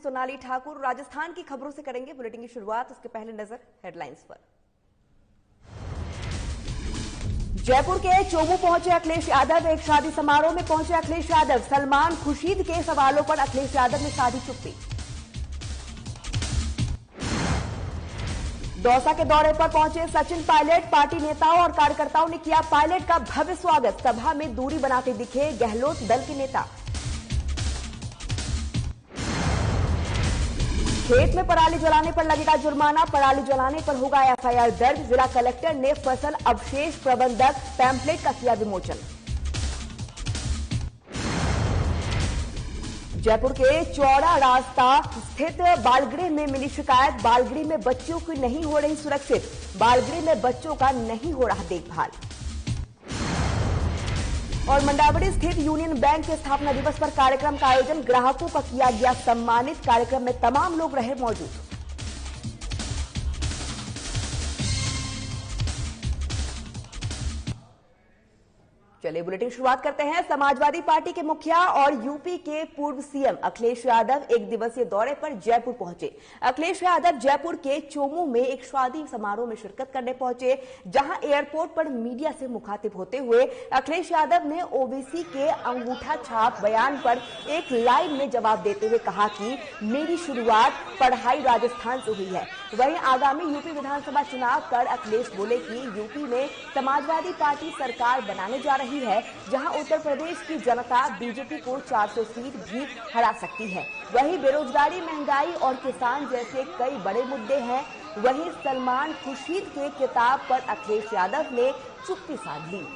सोनाली ठाकुर। राजस्थान की खबरों से करेंगे बुलेटिन की शुरुआत। उसके पहले नजर हेडलाइंस पर। जयपुर के चोमू पहुंचे अखिलेश यादव। एक शादी समारोह में पहुंचे अखिलेश यादव। सलमान खुर्शीद के सवालों पर अखिलेश यादव ने साधी चुप्पी। दौसा के दौरे पर पहुंचे सचिन पायलट। पार्टी नेताओं और कार्यकर्ताओं ने किया पायलट का भव्य स्वागत। सभा में दूरी बनाते दिखे गहलोत दल के नेता। खेत में पराली जलाने पर लगेगा जुर्माना। पराली जलाने पर होगा एफआईआर दर्ज। जिला कलेक्टर ने फसल अवशेष प्रबंधक पैम्पलेट का किया विमोचन। जयपुर के चौड़ा रास्ता स्थित बालगृह में मिली शिकायत। बालगृह में बच्चों की नहीं हो रही सुरक्षित। बालगृह में बच्चों का नहीं हो रहा देखभाल। और मंडावड़ी स्थित यूनियन बैंक के स्थापना दिवस पर कार्यक्रम का आयोजन। ग्राहकों का किया गया सम्मानित। कार्यक्रम में तमाम लोग रहे मौजूद। चलिए बुलेटिन शुरुआत करते हैं। समाजवादी पार्टी के मुखिया और यूपी के पूर्व सीएम अखिलेश यादव एक दिवसीय दौरे पर जयपुर पहुंचे। अखिलेश यादव जयपुर के चोमू में एक शादी समारोह में शिरकत करने पहुंचे, जहां एयरपोर्ट पर मीडिया से मुखातिब होते हुए अखिलेश यादव ने ओबीसी के अंगूठा छाप बयान पर एक लाइन में जवाब देते हुए कहा कि मेरी शुरुआत पढ़ाई राजस्थान से हुई है। वहीं आगामी यूपी विधानसभा चुनाव पर अखिलेश बोले कि यूपी में समाजवादी पार्टी सरकार बनाने जा रही है, जहां उत्तर प्रदेश की जनता बीजेपी को 400 सीट भी हरा सकती है। वहीं बेरोजगारी, महंगाई और किसान जैसे कई बड़े मुद्दे हैं। वहीं सलमान खुर्शीद के किताब पर अखिलेश यादव ने चुप्पी साध ली।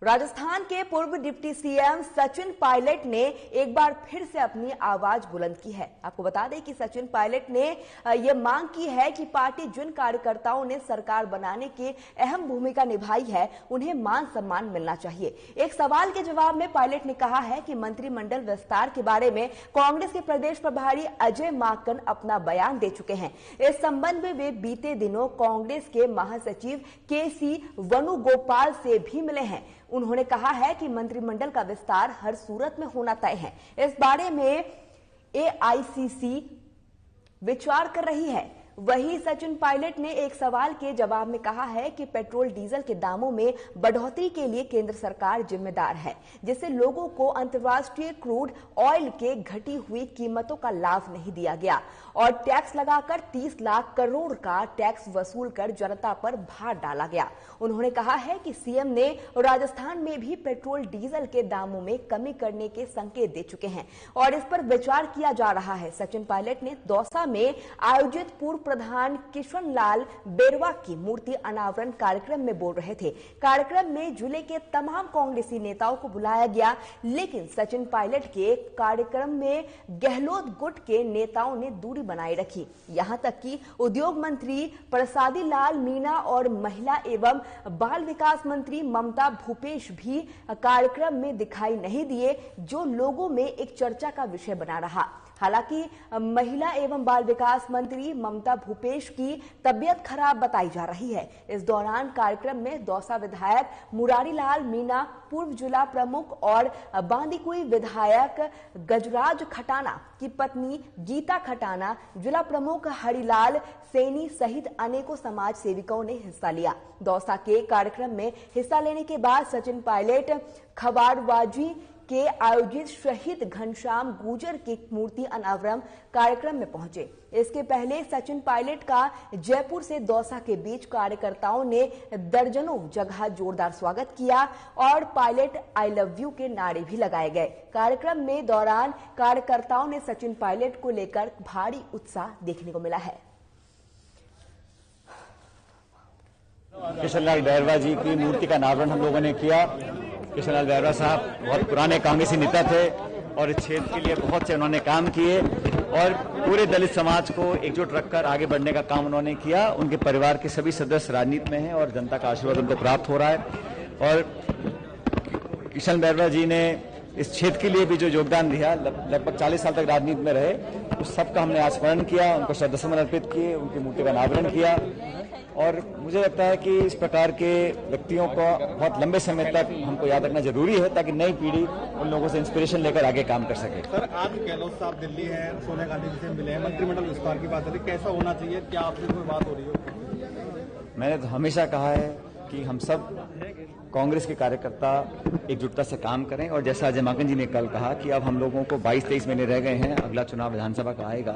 राजस्थान के पूर्व डिप्टी सीएम सचिन पायलट ने एक बार फिर से अपनी आवाज बुलंद की है। आपको बता दें कि सचिन पायलट ने यह मांग की है कि पार्टी जिन कार्यकर्ताओं ने सरकार बनाने की अहम भूमिका निभाई है, उन्हें मान सम्मान मिलना चाहिए। एक सवाल के जवाब में पायलट ने कहा है कि मंत्रिमंडल विस्तार के बारे में कांग्रेस के प्रदेश प्रभारी अजय माकन अपना बयान दे चुके हैं। इस संबंध में वे बीते दिनों कांग्रेस के महासचिव केसी वेणुगोपाल से भी मिले हैं। उन्होंने कहा है कि मंत्रिमंडल का विस्तार हर सूरत में होना तय है। इस बारे में एआईसीसी विचार कर रही है। वहीं सचिन पायलट ने एक सवाल के जवाब में कहा है कि पेट्रोल डीजल के दामों में बढ़ोतरी के लिए केंद्र सरकार जिम्मेदार है, जिससे लोगों को अंतर्राष्ट्रीय क्रूड ऑयल के घटी हुई कीमतों का लाभ नहीं दिया गया और टैक्स लगाकर 30 लाख करोड़ का टैक्स वसूल कर जनता पर भार डाला गया। उन्होंने कहा है कि सीएम ने राजस्थान में भी पेट्रोल डीजल के दामों में कमी करने के संकेत दे चुके हैं और इस पर विचार किया जा रहा है। सचिन पायलट ने दौसा में आयोजित पूर्व प्रधान किशन लाल बेरवा की मूर्ति अनावरण कार्यक्रम में बोल रहे थे। कार्यक्रम में जिले के तमाम कांग्रेसी नेताओं को बुलाया गया, लेकिन सचिन पायलट के कार्यक्रम में गहलोत गुट के नेताओं ने दूरी बनाए रखी। यहां तक कि उद्योग मंत्री प्रसादी लाल मीणा और महिला एवं बाल विकास मंत्री ममता भूपेश भी कार्यक्रम में दिखाई नहीं दिए, जो लोगों में एक चर्चा का विषय बना रहा। हालांकि महिला एवं बाल विकास मंत्री ममता भूपेश की तबियत खराब बताई जा रही है। इस दौरान कार्यक्रम में दौसा विधायक मुरारी लाल मीणा, पूर्व जिला प्रमुख और बांदीकुई विधायक गजराज खटाना की पत्नी गीता खटाना, जिला प्रमुख हरिलाल सैनी सहित अनेकों समाज सेविकों ने हिस्सा लिया। दौसा के कार्यक्रम में हिस्सा लेने के बाद सचिन पायलट खबाड़वाजी के आयोजित शहीद घनश्याम गुर्जर की मूर्ति अनावरण कार्यक्रम में पहुंचे। इसके पहले सचिन पायलट का जयपुर से दौसा के बीच कार्यकर्ताओं ने दर्जनों जगह जोरदार स्वागत किया और पायलट आई लव यू के नारे भी लगाए गए। कार्यक्रम में दौरान कार्यकर्ताओं ने सचिन पायलट को लेकर भारी उत्साह देखने को मिला है। किशन लाल बेरवा जी की मूर्ति का अनावरण हम लोगों ने किया। किशन लाल बेरवा साहब बहुत पुराने कांग्रेसी नेता थे और इस क्षेत्र के लिए बहुत से उन्होंने काम किए और पूरे दलित समाज को एकजुट रखकर आगे बढ़ने का काम उन्होंने किया। उनके परिवार के सभी सदस्य राजनीति में हैं और जनता का आशीर्वाद उनको प्राप्त हो रहा है। और किशन बेरवा जी ने इस क्षेत्र के लिए भी जो योगदान दिया, लगभग 40 साल तक राजनीति में रहे, उस सबका हमने स्मरण किया, उनको श्रद्धासुमन अर्पित किए, उनकी मूर्ति का अनावरण किया और मुझे लगता है कि इस प्रकार के व्यक्तियों को बहुत लंबे समय तक हमको याद रखना जरूरी है, ताकि नई पीढ़ी उन लोगों से इंस्पिरेशन लेकर आगे काम कर सके। सर, आज गहलोत साहब दिल्ली है, सोनिया गांधी जी से मिले हैं, मंत्रिमंडल विस्तार की बात हो रही, कैसा होना चाहिए, क्या आपसे कोई बात हो रही हो? मैंने तो हमेशा कहा है कि हम सब कांग्रेस के कार्यकर्ता एकजुटता से काम करें, और जैसा अजय माकन जी ने कल कहा कि अब हम लोगों को 22-23 महीने रह गए हैं, अगला चुनाव विधानसभा का आएगा,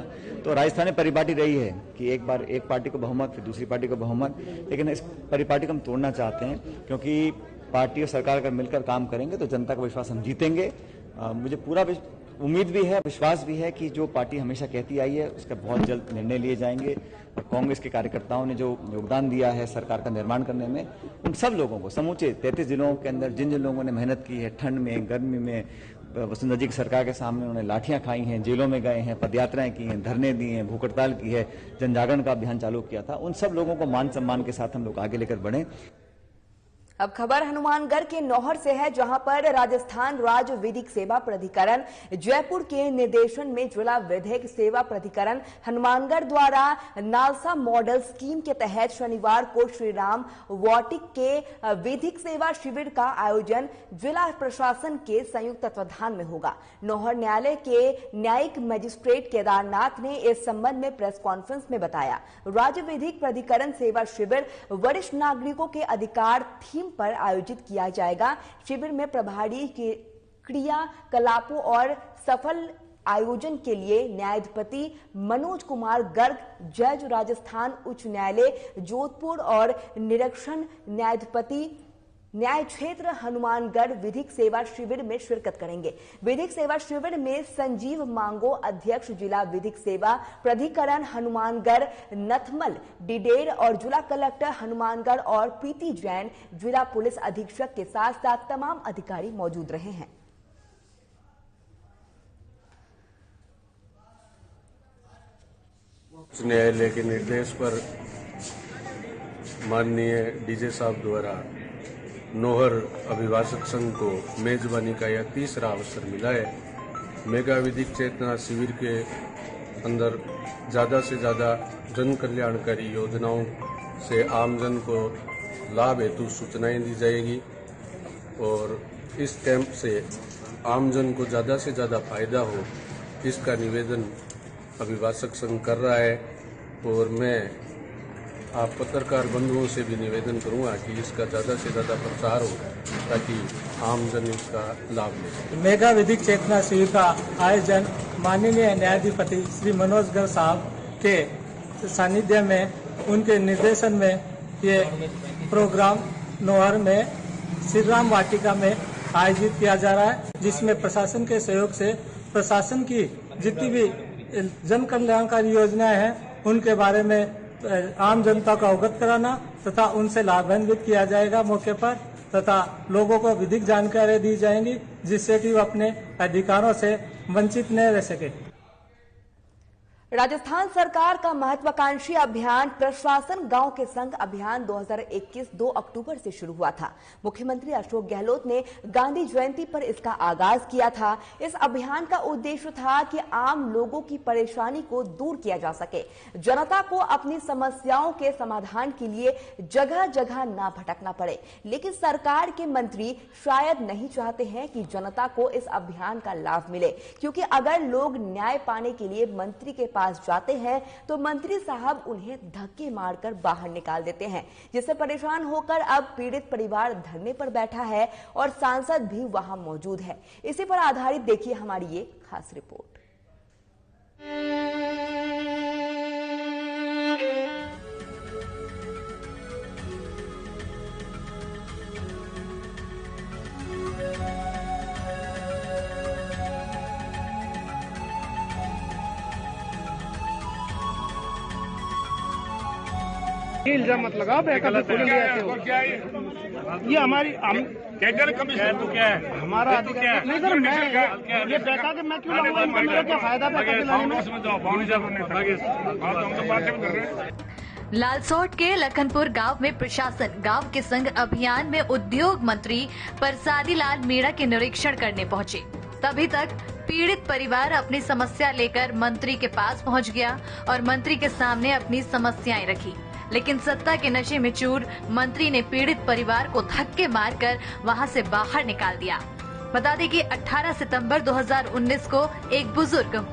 तो राजस्थान में परिपाटी रही है कि एक बार एक पार्टी को बहुमत, फिर दूसरी पार्टी को बहुमत, लेकिन इस परिपाटी को हम तोड़ना चाहते हैं, क्योंकि पार्टी और सरकार अगर मिलकर काम करेंगे तो जनता का विश्वास हम जीतेंगे। मुझे पूरा उम्मीद भी है, विश्वास भी है कि जो पार्टी हमेशा कहती आई है उसका बहुत जल्द निर्णय लिए जाएंगे, और कांग्रेस के कार्यकर्ताओं ने जो योगदान दिया है सरकार का निर्माण करने में, उन सब लोगों को, समूचे 33 जिलों के अंदर जिन जिन लोगों ने मेहनत की है, ठंड में, गर्मी में, वसुंधरा जी की सरकार के सामने उन्होंने लाठियां खाई हैं, जेलों में गए हैं, पदयात्राएं की हैं, धरने दिए हैं, भूख हड़ताल की है, जन जागरण का अभियान चालू किया था, उन सब लोगों को मान सम्मान के साथ हम लोग आगे लेकर बढ़े। अब खबर हनुमानगढ़ के नौहर से है, जहां पर राजस्थान राज्य विधिक सेवा प्राधिकरण जयपुर के निर्देशन में जिला विधिक सेवा प्राधिकरण हनुमानगढ़ द्वारा नालसा मॉडल स्कीम के तहत शनिवार को श्रीराम वाटिक के विधिक सेवा शिविर का आयोजन जिला प्रशासन के संयुक्त तत्वाधान में होगा। नौहर न्यायालय के न्यायिक मजिस्ट्रेट केदारनाथ ने इस संबंध में प्रेस कॉन्फ्रेंस में बताया, राज्य विधिक प्राधिकरण सेवा शिविर वरिष्ठ नागरिकों के अधिकार थीम पर आयोजित किया जाएगा। शिविर में प्रभारी के क्रियाकलापों और सफल आयोजन के लिए न्यायाधिपति मनोज कुमार गर्ग, जज राजस्थान उच्च न्यायालय जोधपुर और निरीक्षण न्यायाधिपति न्याय क्षेत्र हनुमानगढ़ विधिक सेवा शिविर में शिरकत करेंगे। विधिक सेवा शिविर में संजीव मांगो, अध्यक्ष जिला विधिक सेवा प्राधिकरण हनुमानगढ़ नथमल डिडेर और जिला कलेक्टर हनुमानगढ़ और प्रीति जैन जिला पुलिस अधीक्षक के साथ साथ तमाम अधिकारी मौजूद रहे हैं। उच्च न्यायालय के निर्देश पर माननीय डीजे साहब द्वारा नौहर अभिभाषक संघ को मेजबानी का यह तीसरा अवसर मिला है। मेगा विधिक चेतना शिविर के अंदर ज़्यादा से ज़्यादा जन कल्याणकारी योजनाओं से आमजन को लाभ हेतु सूचनाएं दी जाएगी, और इस कैंप से आमजन को ज़्यादा से ज़्यादा फायदा हो, इसका निवेदन अभिभाषक संघ कर रहा है। और मैं आप पत्रकार बंधुओं से भी निवेदन करूंगा कि इसका ज़्यादा से ज़्यादा प्रचार हो, ताकि आमजन इसका लाभ ले। मेगा विधिक चेतना शिविर का आयोजन माननीय न्यायाधिपति श्री मनोज गर्ग साहब के सानिध्य में, उनके निर्देशन में ये प्रोग्राम नौहर में श्रीराम वाटिका में आयोजित किया जा रहा है, जिसमें प्रशासन के सहयोग से प्रशासन की जितनी भी जन कल्याणकारी योजनाएं हैं उनके बारे में आम जनता को अवगत कराना तथा उनसे लाभान्वित किया जाएगा मौके पर, तथा लोगों को विधिक जानकारी दी जाएंगी, जिससे कि वो अपने अधिकारों से वंचित न रह सके। राजस्थान सरकार का महत्वाकांक्षी अभियान प्रशासन गांव के संग अभियान 2021 2 अक्टूबर से शुरू हुआ था। मुख्यमंत्री अशोक गहलोत ने गांधी जयंती पर इसका आगाज किया था। इस अभियान का उद्देश्य था कि आम लोगों की परेशानी को दूर किया जा सके, जनता को अपनी समस्याओं के समाधान के लिए जगह जगह ना भटकना पड़े। लेकिन सरकार के मंत्री शायद नहीं चाहते हैं कि जनता को इस अभियान का लाभ मिले, क्योंकि अगर लोग न्याय पाने के लिए मंत्री के पास जाते हैं तो मंत्री साहब उन्हें धक्के मारकर बाहर निकाल देते हैं, जिससे परेशान होकर अब पीड़ित परिवार धरने पर बैठा है और सांसद भी वहां मौजूद है। इसी पर आधारित देखिए हमारी ये खास रिपोर्ट। इल्जाम मत लगाओ, ये हमारी कमीशन तो क्या है हमारा नहीं सर, मैं ये पैसा कि मैं क्यों लगाऊंगा, मेरा क्या फायदा पैसा दिलाने में। लालसोट के लखनपुर गांव में प्रशासन गांव के संग अभियान में उद्योग मंत्री परसादी लाल मीणा के निरीक्षण करने पहुंचे। तभी तक पीड़ित परिवार अपनी समस्या लेकर मंत्री के पास पहुंच गया और मंत्री के सामने अपनी समस्याएं रखी। लेकिन सत्ता के नशे में चूर मंत्री ने पीड़ित परिवार को धक्के मारकर वहां से बाहर निकाल दिया। बता दें कि 18 सितंबर 2019 को एक बुजुर्ग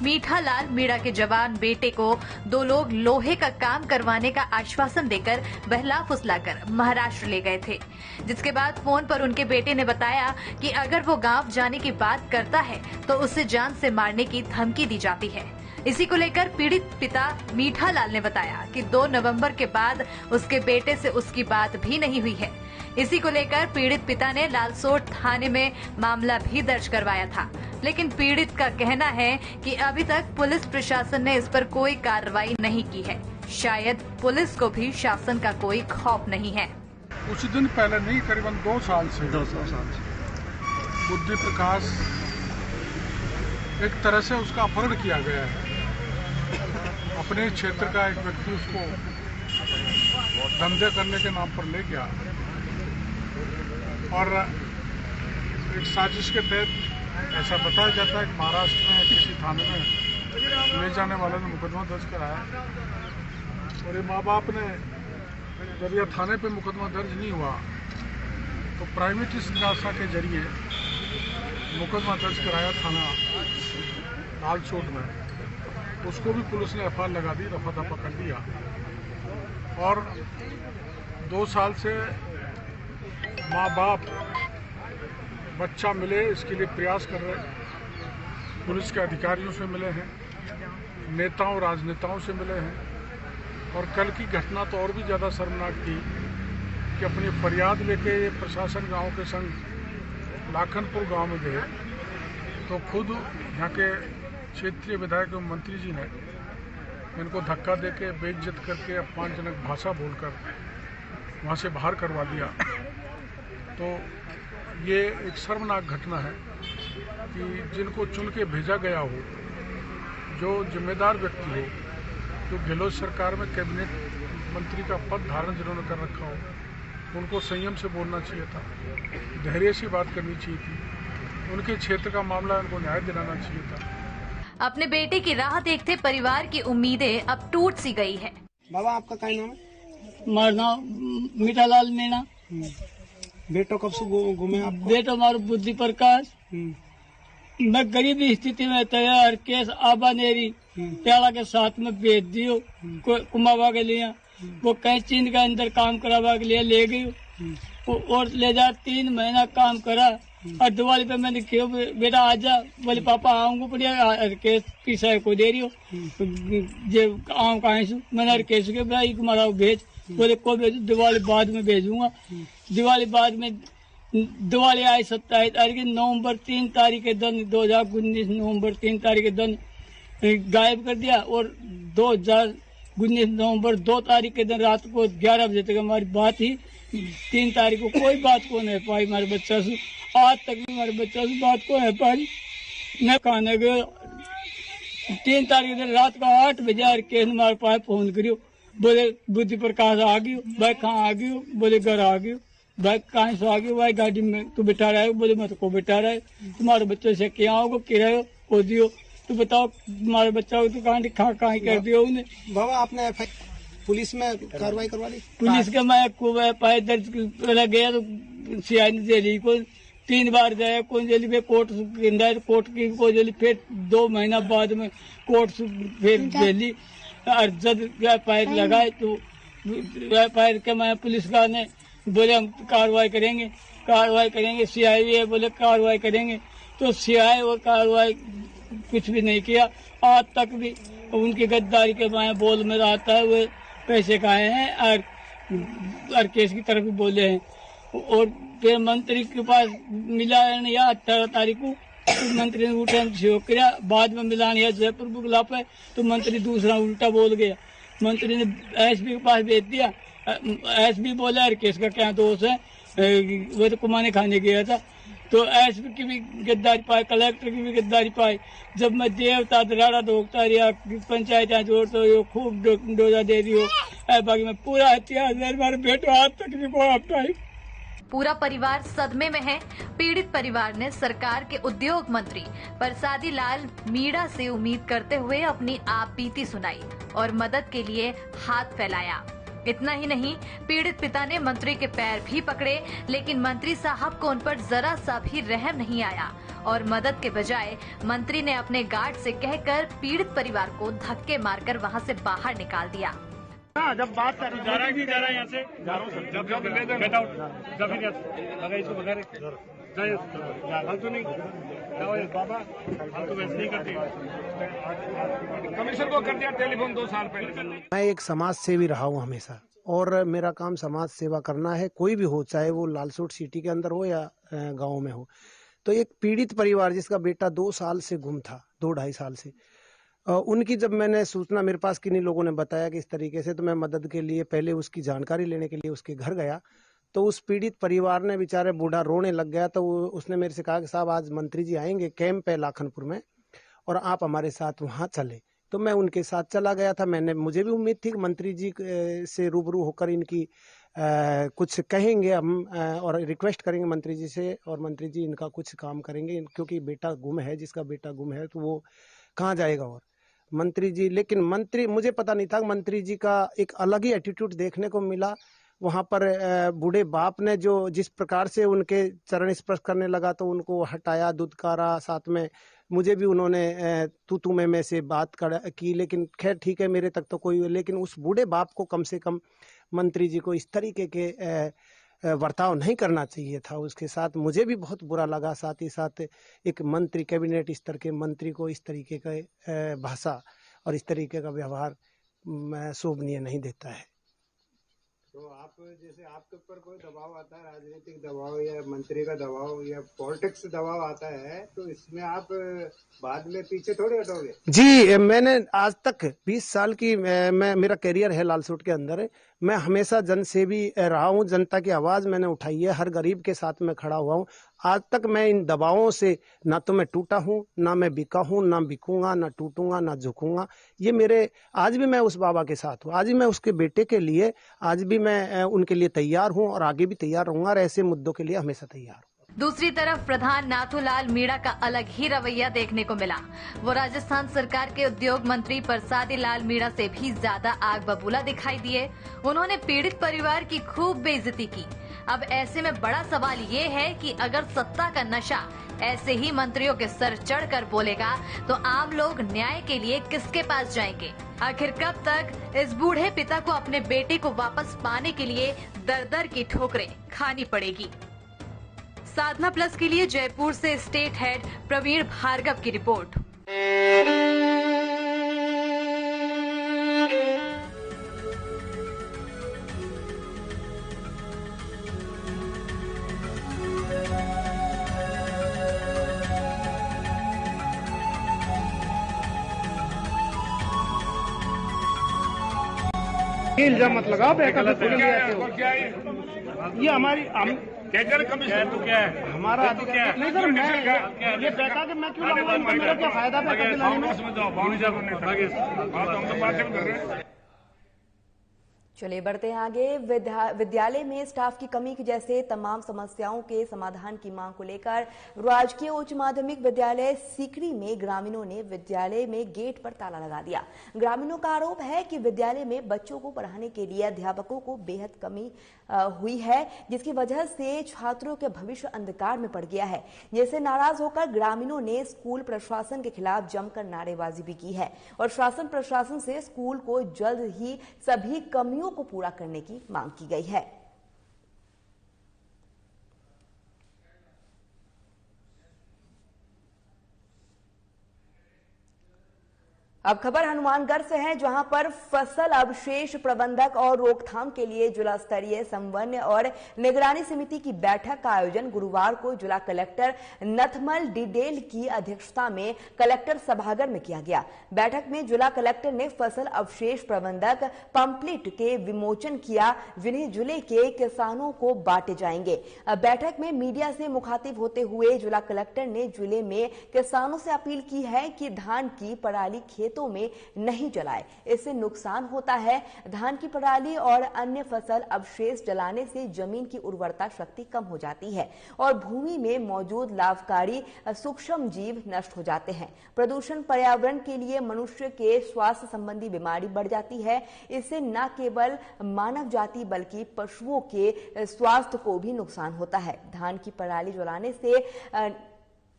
मीठालाल मीणा के जवान बेटे को 2 लोग लोहे का काम करवाने का आश्वासन देकर बहला फुसलाकर महाराष्ट्र ले गए थे, जिसके बाद फोन पर उनके बेटे ने बताया कि अगर वो गांव जाने की बात करता है तो उसे जान से मारने की धमकी दी जाती है। इसी को लेकर पीड़ित पिता मीठालाल ने बताया कि 2 नवंबर के बाद उसके बेटे से उसकी बात भी नहीं हुई है। इसी को लेकर पीड़ित पिता ने लालसोट थाने में मामला भी दर्ज करवाया था, लेकिन पीड़ित का कहना है कि अभी तक पुलिस प्रशासन ने इस पर कोई कार्रवाई नहीं की है। शायद पुलिस को भी शासन का कोई खौफ नहीं है। कुछ दिन पहले नहीं, करीबन 2 साल से बुद्धि प्रकाश एक तरह से उसका अपहरण किया गया है। अपने क्षेत्र का एक व्यक्ति उसको धंधे करने के नाम पर ले गया और एक साजिश के तहत ऐसा बताया जाता है कि महाराष्ट्र में किसी थाने में ले जाने वाले ने मुकदमा दर्ज कराया और ये माँ बाप ने जब यह थाने पे मुकदमा दर्ज नहीं हुआ तो प्राइवेट जिज्ञासा के जरिए मुकदमा दर्ज कराया थाना लालसोट में। उसको भी पुलिस ने एफआईआर लगा दी, रफा दफा कर दिया और 2 साल से माँ बाप बच्चा मिले इसके लिए प्रयास कर रहे हैं। पुलिस के अधिकारियों से मिले हैं, नेताओं राजनेताओं से मिले हैं और कल की घटना तो और भी ज़्यादा शर्मनाक थी कि अपनी फरियाद लेके ये प्रशासन गांव के संग लाखनपुर गांव में गए तो खुद यहाँ के क्षेत्रीय विधायक एवं मंत्री जी ने इनको धक्का देके बेइज्जत करके अपमानजनक भाषा बोलकर वहाँ से बाहर करवा दिया। तो ये एक शर्मनाक घटना है कि जिनको चुन के भेजा गया हो, जो जिम्मेदार व्यक्ति हो, जो गहलोत सरकार में कैबिनेट मंत्री का पद धारण जिन्होंने कर रखा हो, उनको संयम से बोलना चाहिए था, धैर्य से बात करनी चाहिए थी, उनके क्षेत्र का मामला उनको न्याय दिलाना चाहिए था। अपने बेटे की राह देखते परिवार की उम्मीदें अब टूट सी गई है। बाबा आपका क्या नाम है? हमारा नाम मीठालाल मीणा। बेटो कब से घूमे आप? बेटो हमारा बुद्धि प्रकाश। मैं गरीबी स्थिति में तैयार केस आबानेरी प्याला के साथ में भेज दियो कुमावा के लिए। वो कहीं चीन के अंदर काम करावा के लिए ले गई और ले जा 3 महीना काम करा और दिवाली पे मैंने क्यों बेटा आजा, बोले पापा आऊंगा बढ़िया केस पीसा को दे रही हो जे आऊँ कहीं से। मैंने केस के भाई तुम्हारा भेज, बोले को भेजू, दिवाली बाद में भेजूंगा। दिवाली बाद में दिवाली आई 27 तारीख, नवंबर 3 तारीख के दिन 2019 नवंबर 3 तारीख के दिन गायब कर दिया और 2019 नवंबर 2 तारीख के दिन रात को 11 बजे तक हमारी बात ही। 3 तारीख को कोई बात को नहीं पाई हमारे बच्चा से, आज तक भी हमारे बच्चा से बात को नहीं पाई। मैं खाने गए 3 तारीख के दिन रात को 8 बजे केस हमारे पास फोन करियो, बोले बुद्धि प्रकाश आ गई, भाई कहाँ आ गई, बोले घर आ गई, भाई कहाँ से आ गई, भाई गाड़ी में तू बैठा रहा है, बोले मैं तो को बैठा रहा है, तुम्हारे बच्चे से क्या होगा किराए को दियो, तो बताओ तुम्हारे बच्चा को तो कहाँ कर दियो उन्हें। बाबा आपने पुलिस में कार्रवाई करवा दी? पुलिस के मैं एफआईआर दर्ज गया तो सीआई ने जेली को 3 बार गया, कौन जेली में कोर्ट की को जेली, फिर 2 महीना बाद में कोर्ट फिर जेली और जब एफआईआर लगाए तो एफआईआर के मैं पुलिस का ने बोले हम कार्रवाई करेंगे, सीआई भी है बोले कार्रवाई करेंगे, तो सीआई और कार्रवाई कुछ भी नहीं किया। आज तक भी उनकी गद्दारी के मैं बोल में रहता है, वो पैसे खाए हैं और केस की तरफ भी बोले हैं। और फिर मंत्री के पास मिला या 18 तारीख को मंत्री ने उठा सहयोग किया, बाद में मिलान या जयपुर बुगला पे तो मंत्री दूसरा उल्टा बोल गया। मंत्री ने एसपी के पास भेज दिया, एसपी बोला यार केस का क्या दोष है, वो तो कमाने खाने गया था। तो एसपी की भी गद्दारी पाई, कलेक्टर की भी गद्दारी पाई। जब मैं देवता दराड़ा दोगता रहा, पंचायत जोड़ता हो, खूब डोजा दे दी हो, बाकी मैं पूरा इतिहास हमारे बेटो आज तक भी को पूरा परिवार सदमे में है। पीड़ित परिवार ने सरकार के उद्योग मंत्री परसादी लाल मीणा से उम्मीद करते हुए अपनी आप बीती सुनाई और मदद के लिए हाथ फैलाया। इतना ही नहीं, पीड़ित पिता ने मंत्री के पैर भी पकड़े, लेकिन मंत्री साहब को उन पर जरा सा भी रहम नहीं आया और मदद के बजाय मंत्री ने अपने गार्ड से कहकर पीड़ित परिवार को धक्के मारकर वहां से बाहर निकाल दिया। जब बात कर जा रहा है यहाँ से जब गेट आउट जब इसको बगैर फालतू नहीं बाबा, हम तो वैसे नहीं करते। कमिश्नर को कर दिया टेलीफोन 2 साल पहले। मैं एक समाज सेवी रहा हूँ हमेशा, और मेरा काम समाज सेवा करना है, कोई भी हो, चाहे वो लालसोट सिटी के अंदर हो या गांव में हो। तो एक पीड़ित परिवार जिसका बेटा 2 साल से गुम था, 2-2.5 साल से, उनकी जब मैंने सूचना, मेरे पास किन्हीं लोगों ने बताया कि इस तरीके से, तो मैं मदद के लिए पहले उसकी जानकारी लेने के लिए उसके घर गया। तो उस पीड़ित परिवार ने, बेचारे बूढ़ा रोने लग गया। तो उसने मेरे से कहा कि साहब आज मंत्री जी आएंगे कैंप है लाखनपुर में, और आप हमारे साथ वहाँ चले। तो मैं उनके साथ चला गया था। मुझे भी उम्मीद थी कि मंत्री जी से रूबरू होकर इनकी कुछ कहेंगे हम, और रिक्वेस्ट करेंगे मंत्री जी से, और मंत्री जी इनका कुछ काम करेंगे, क्योंकि बेटा गुम है, जिसका बेटा गुम है तो वो कहाँ जाएगा। और मंत्री जी, लेकिन मुझे पता नहीं था, मंत्री जी का एक अलग ही एटीट्यूड देखने को मिला। वहां पर बूढ़े बाप ने जो जिस प्रकार से उनके चरण स्पर्श करने लगा, तो उनको हटाया, दुदकारा, साथ में मुझे भी उन्होंने तू में से बात की। लेकिन खैर ठीक है, मेरे तक तो कोई, लेकिन उस बूढ़े बाप को कम से कम मंत्री जी को इस तरीके के बर्ताव नहीं करना चाहिए था उसके साथ। मुझे भी बहुत बुरा लगा। साथ ही साथ एक मंत्री, कैबिनेट स्तर के मंत्री को इस तरीके का भाषा और इस तरीके का व्यवहार शोभनीय नहीं देता है। तो आप, जैसे आपके ऊपर कोई दबाव आता है, राजनीतिक दबाव या मंत्री का दबाव या पॉलिटिक्स दबाव आता है, तो इसमें आप बाद में पीछे थोड़ी हटोगे? जी, मैंने आज तक 20 साल की मेरा करियर है लालसूट के अंदर। मैं हमेशा जनसेवी रहा हूँ, जनता की आवाज मैंने उठाई है, हर गरीब के साथ में खड़ा हुआ हूँ। आज तक मैं इन दबावों से ना तो मैं टूटा हूँ, ना मैं बिका हूँ, ना बिकूंगा, ना टूटूंगा, ना झुकूंगा। ये मेरे, आज भी मैं उस बाबा के साथ हूँ, आज भी मैं उसके बेटे के लिए, आज भी मैं उनके लिए तैयार हूँ, और आगे भी तैयार रहूंगा, और ऐसे मुद्दों के लिए हमेशा तैयार हूँ। दूसरी तरफ प्रधान नाथूलाल मीणा का अलग ही रवैया देखने को मिला। वो राजस्थान सरकार के उद्योग मंत्री परसादी लाल मीणा से भी ज्यादा आग बबूला दिखाई दिए। उन्होंने पीड़ित परिवार की खूब बेइज्जती की। अब ऐसे में बड़ा सवाल ये है कि अगर सत्ता का नशा ऐसे ही मंत्रियों के सर चढ़कर बोलेगा, तो आम लोग न्याय के लिए किसके पास जाएंगे? आखिर कब तक इस बूढ़े पिता को अपने बेटे को वापस पाने के लिए दर-दर की ठोकरें खानी पड़ेगी? साधना प्लस के लिए जयपुर से स्टेट हेड प्रवीण भार्गव की रिपोर्ट। इल्जाम मत लगाओ, ये हमारी कमिश्नर तो क्या है हमारा तो क्या है? नहीं सर, मैं ये कहता कि मैं क्यों लगाऊंगा, मेरा क्या फायदा पैसा दिलाने में। चलिए बढ़ते हैं आगे। विद्यालय में स्टाफ की कमी की जैसे तमाम समस्याओं के समाधान की मांग को लेकर राजकीय उच्च माध्यमिक विद्यालय सीकरी में ग्रामीणों ने विद्यालय में गेट पर ताला लगा दिया। ग्रामीणों का आरोप है कि विद्यालय में बच्चों को पढ़ाने के लिए अध्यापकों को बेहद कमी हुई है, जिसकी वजह से छात्रों के भविष्य अंधकार में पड़ गया है। जिससे नाराज होकर ग्रामीणों ने स्कूल प्रशासन के खिलाफ जमकर नारेबाजी भी की है और शासन प्रशासन से स्कूल को जल्द ही सभी कमियों को पूरा करने की मांग की गई है। अब खबर हनुमानगढ़ से है, जहां पर फसल अवशेष प्रबंधक और रोकथाम के लिए जिला स्तरीय समन्वय और निगरानी समिति की बैठक का आयोजन गुरुवार को जिला कलेक्टर नथमल डिडेल की अध्यक्षता में कलेक्टर सभागार में किया गया। बैठक में जिला कलेक्टर ने फसल अवशेष प्रबंधक पंपलेट के विमोचन किया, जिन्हें जिले के किसानों को बांटे जाएंगे। बैठक में मीडिया से मुखातिब होते हुए जिला कलेक्टर ने जिले में किसानों से अपील की है कि धान की पराली खेतों खेतों में नहीं जलाए, इससे नुकसान होता है। धान की पराली और अन्य फसल अवशेष जलाने से जमीन की उर्वरता शक्ति कम हो जाती है और भूमि में मौजूद लाभकारी सूक्ष्म जीव नष्ट हो जाते हैं। प्रदूषण पर्यावरण के लिए मनुष्य के स्वास्थ्य संबंधी बीमारी बढ़ जाती है। इससे न केवल मानव जाति बल्कि पशुओं के स्वास्थ्य को भी नुकसान होता है। धान की पराली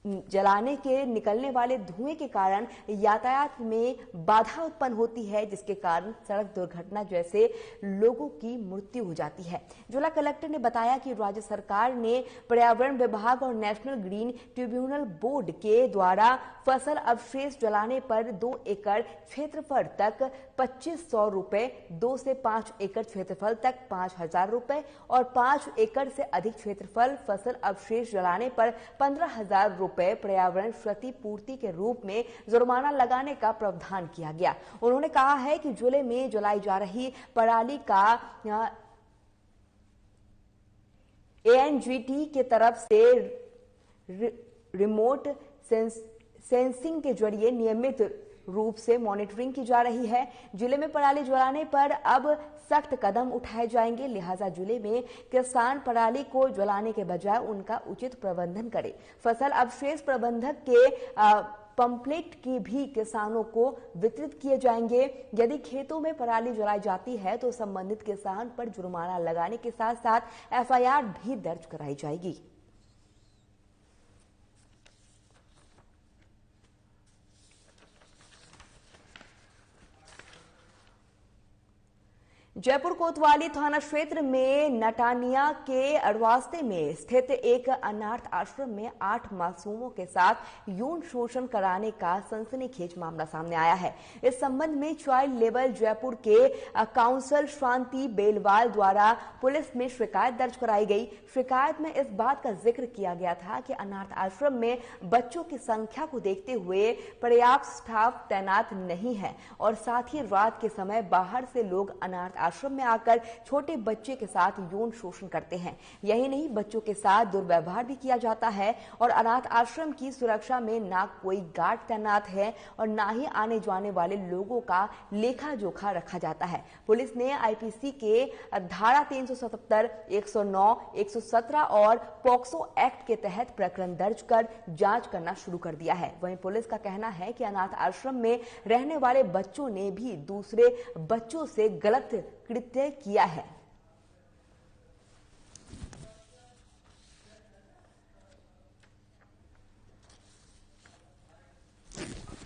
जलाने के निकलने वाले धुएं के कारण यातायात में बाधा उत्पन्न होती है, जिसके कारण सड़क दुर्घटना जैसे लोगों की मृत्यु हो जाती है। जिला कलेक्टर ने बताया कि राज्य सरकार ने पर्यावरण विभाग और नेशनल ग्रीन ट्रिब्यूनल बोर्ड के द्वारा फसल अवशेष जलाने पर 2 एकड़ क्षेत्रफल तक 2500 रुपए, 2 से 5 एकड़ क्षेत्रफल तक 5000 रुपए और 5 एकड़ से अधिक क्षेत्रफल फसल अवशेष जलाने पर 15,000 रुपए पर्यावरण क्षतिपूर्ति के रूप में जुर्माना लगाने का प्रावधान किया गया। उन्होंने कहा है कि जिले में जलाई जा रही पराली का ANGT के तरफ से रिमोट सेंसिंग के जरिए नियमित रूप से मॉनिटरिंग की जा रही है। जिले में पराली जलाने पर अब सख्त कदम उठाए जाएंगे, लिहाजा जिले में किसान पराली को जलाने के बजाय उनका उचित प्रबंधन करें। फसल अवशेष प्रबंधक के पंपलेट की भी किसानों को वितरित किए जाएंगे। यदि खेतों में पराली जलाई जाती है तो संबंधित किसान पर जुर्माना लगाने के साथ साथ FIR भी दर्ज कराई जाएगी। जयपुर कोतवाली थाना क्षेत्र में नटानिया के अड़वास्ते में स्थित एक अनाथ आश्रम में 8 मासूमों के साथ यौन शोषण कराने का सनसनीखेज मामला सामने आया है। इस संबंध में चाइल्ड लेबर जयपुर के काउंसिल शांति बेलवाल द्वारा पुलिस में शिकायत दर्ज कराई गई। शिकायत में इस बात का जिक्र किया गया था कि अनाथ आश्रम में बच्चों की संख्या को देखते हुए पर्याप्त स्टाफ तैनात नहीं है और साथ ही रात के समय बाहर से लोग अनाथ आश्रम में आकर छोटे बच्चे के साथ यौन शोषण करते हैं। यही नहीं, बच्चों के साथ दुर्व्यवहार भी किया जाता है और अनाथ आश्रम की सुरक्षा में ना कोई गार्ड तैनात है और ना ही आने जाने वाले लोगों का लेखा जोखा रखा जाता है। पुलिस ने IPC के धारा 377, 109, 117 और पॉक्सो एक्ट के तहत प्रकरण दर्ज कर जांच करना शुरू कर दिया है। वहीं पुलिस का कहना है कि अनाथ आश्रम में रहने वाले बच्चों ने भी दूसरे बच्चों से गलत कृत्य किया है।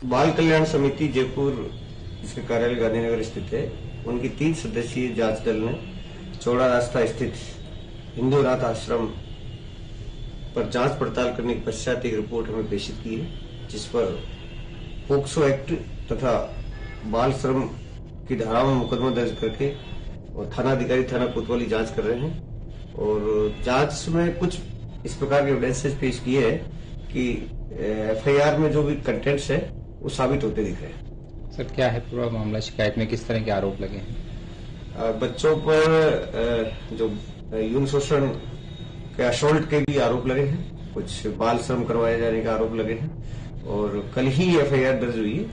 बाल कल्याण समिति जयपुर, जिसके कार्यालय गांधीनगर स्थित है, उनकी 3 सदस्यीय जांच दल ने चौड़ा रास्ता स्थित हिंदू अनाथ आश्रम पर जांच पड़ताल करने के पश्चात एक रिपोर्ट हमें प्रेषित की है, जिस पर पॉक्सो एक्ट तथा बाल श्रम की धाराओं में मुकदमा दर्ज करके और थाना अधिकारी थाना कोतवाली जांच कर रहे हैं। और जांच में कुछ इस प्रकार के एविडेंसेस पेश किए हैं कि FIR में जो भी कंटेंट्स है वो साबित होते दिख रहे हैं। सर, क्या है पूरा मामला? शिकायत में किस तरह के आरोप लगे हैं? बच्चों पर जो यौन शोषण के असॉल्ट के भी आरोप लगे हैं, कुछ बाल श्रम करवाए जाने का आरोप लगे हैं और कल ही FIR दर्ज हुई है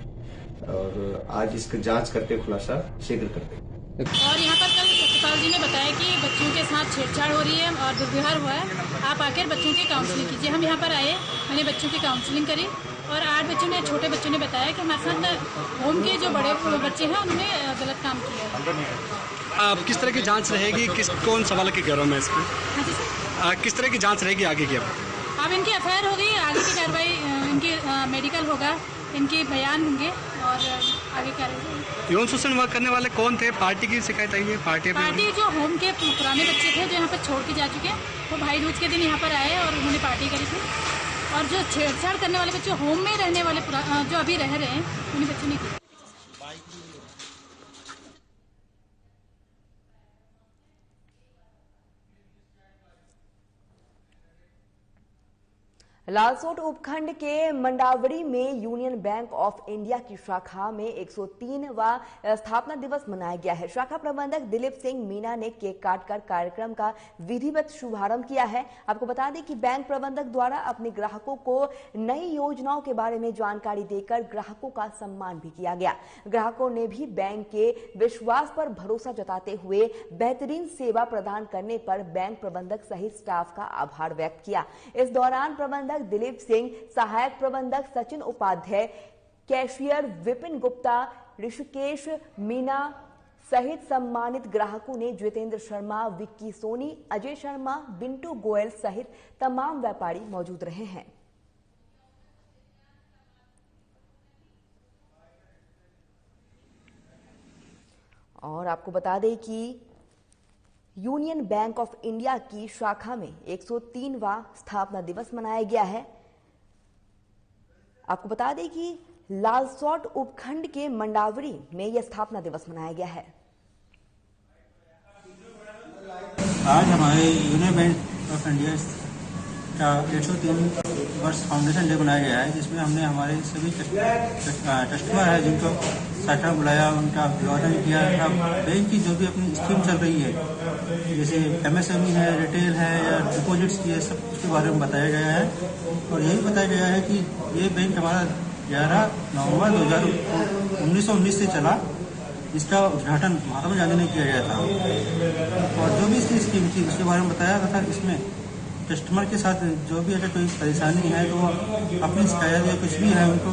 और आज इसका जांच करते खुलासा शीघ्र करते हैं। और यहाँ पर कल सचिवाल जी ने बताया कि बच्चों के साथ छेड़छाड़ हो रही है और दुर्व्यवहार हुआ है, आप आकर बच्चों की काउंसलिंग कीजिए। हम यहाँ पर आए, मैंने बच्चों की काउंसलिंग करी और 8 बच्चों ने, छोटे बच्चों ने बताया कि हमारे साथ होम के जो बड़े बच्चे हैं उन्होंने गलत काम किया। अब किस तरह की जांच रहेगी, कौन सवाल के कह रहा हूँ मैं इसमें? हाँ जी सर। किस तरह की जांच रहेगी आगे की? अब इनकी FIR हो गई, आगे की कार्रवाई इनकी मेडिकल होगा, इनके बयान होंगे और आगे कार्रवाई। यौन शोषण करने वाले कौन थे? पार्टी की शिकायत आई है? पार्टी जो होम के पुराने बच्चे थे जो यहाँ पर छोड़ के जा चुके हैं, वो भाई दूज के दिन यहाँ पर आए और उन्होंने पार्टी करी थी। और जो छेड़छाड़ करने वाले बच्चे, होम में रहने वाले जो अभी रह रहे हैं, उन्हीं बच्चों ने की। लालसोट उपखंड के मंडावरी में यूनियन बैंक ऑफ इंडिया की शाखा में 103वां स्थापना दिवस मनाया गया है। शाखा प्रबंधक दिलीप सिंह मीना ने केक काटकर कार्यक्रम का विधिवत शुभारंभ किया है। आपको बता दें कि बैंक प्रबंधक द्वारा अपने ग्राहकों को नई योजनाओं के बारे में जानकारी देकर ग्राहकों का सम्मान भी किया गया। ग्राहकों ने भी बैंक के विश्वास पर भरोसा जताते हुए बेहतरीन सेवा प्रदान करने पर बैंक प्रबंधक सहित स्टाफ का आभार व्यक्त किया। इस दौरान प्रबंधक दिलीप सिंह, सहायक प्रबंधक सचिन उपाध्याय, कैशियर विपिन गुप्ता, ऋषिकेश मीना सहित सम्मानित ग्राहकों ने जितेंद्र शर्मा, विक्की सोनी, अजय शर्मा, बिंटू गोयल सहित तमाम व्यापारी मौजूद रहे हैं। और आपको बता दें कि यूनियन बैंक ऑफ इंडिया की शाखा में 103वां स्थापना दिवस मनाया गया है। आपको बता दें कि लालसोट उपखंड के मंडावरी में यह स्थापना दिवस मनाया गया है। आज हमारे यूनियन बैंक ऑफ इंडिया का 103 वर्ष फाउंडेशन डे मनाया गया है, जिसमें हमने हमारे सभी कस्टमर है जिनको शाखा बुलाया, उनका अभिवादन किया था। बैंक की जो भी अपनी स्कीम चल रही है, जैसे MSME है, रिटेल है या डिपॉजिट्स की है, सब उसके बारे में बताया गया है। और यही बताया गया है कि ये बैंक हमारा 11 नवंबर 1919 से चला। इसका उद्घाटन महात्मा गांधी ने किया गया था और जो भी इसकी स्कीम थी उसके बारे में बताया था। इसमें कस्टमर के साथ जो भी अगर कोई परेशानी है तो अपनी शिकायत या कुछ भी है उनको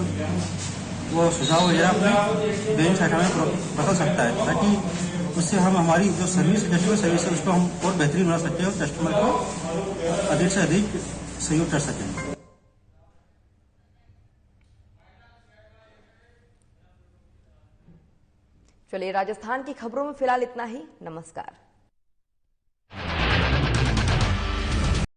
वो सुझाव वगैरह अपने बैंक शाखा में बता सकता है, ताकि उससे हम हमारी जो सर्विस कस्टमर सर्विस है उसको हम और बेहतरीन बना सकें और कस्टमर को अधिक से अधिक सहयोग कर सकें। चलिए, राजस्थान की खबरों में फिलहाल इतना ही। नमस्कार।